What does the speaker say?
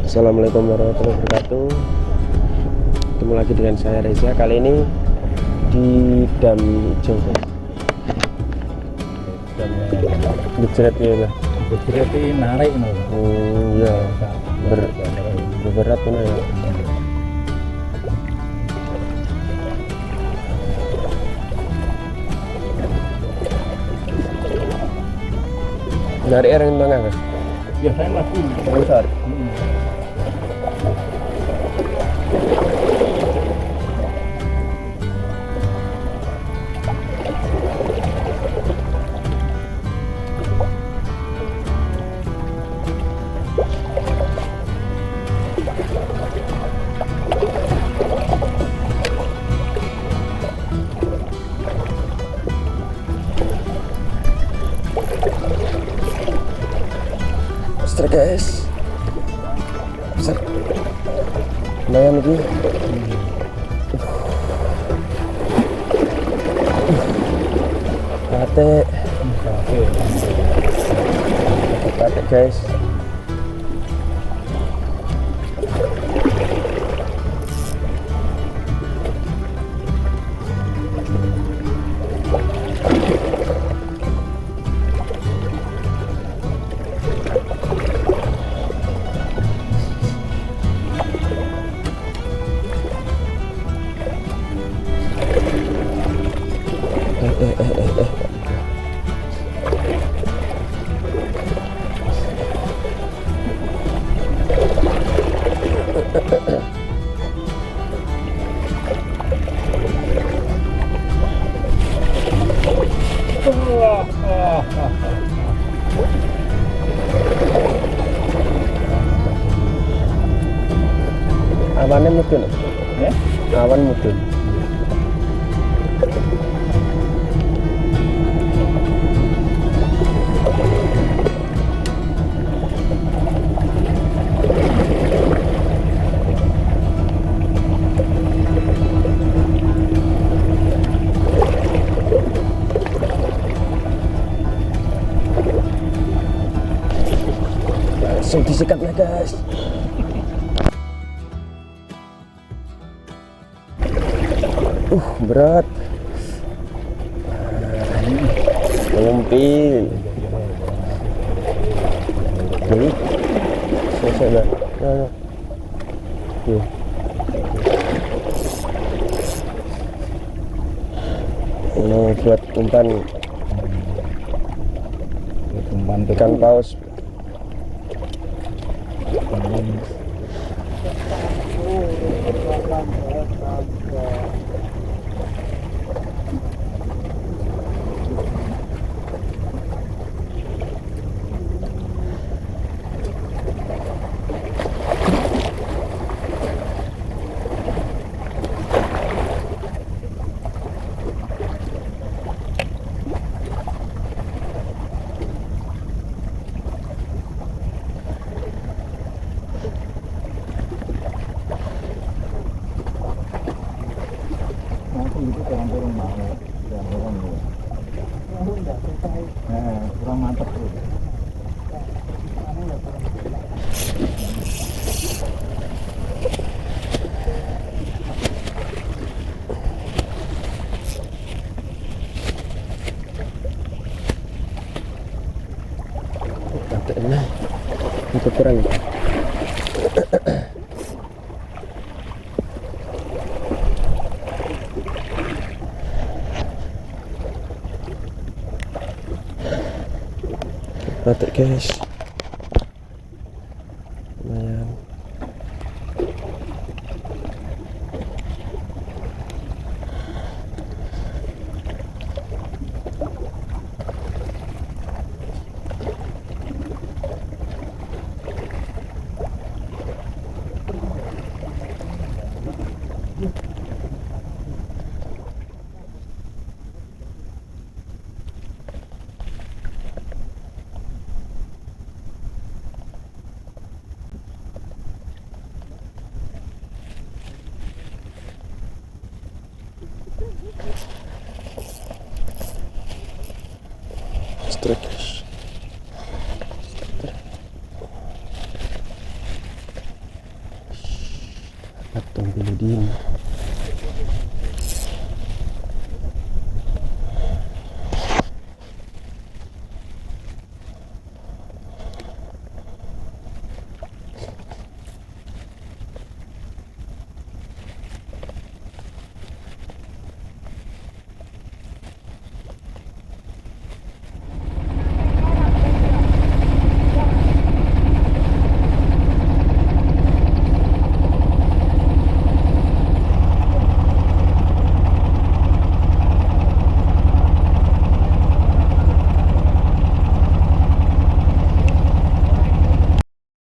Assalamualaikum warahmatullahi wabarakatuh. Ketemu lagi dengan saya Reza. Kali ini di dam hijau guys. Gejret ya lah. Gejret ini narik no. Ya. Berat tuh ya. Dari air yang tengah kan? Ya saya masih Besar. Besar guys. Besar. Lumayan lagi. Kate guys. Awannya mudun ya? Awan mudun. Langsung disikatnya guys. Berat. Ngumpil. Ini selesai dah. Ini buat umpan ikan paus. Kurang mantap tuh. Katanya itu kurang. Batik guys, lumayan. Patung Biludin.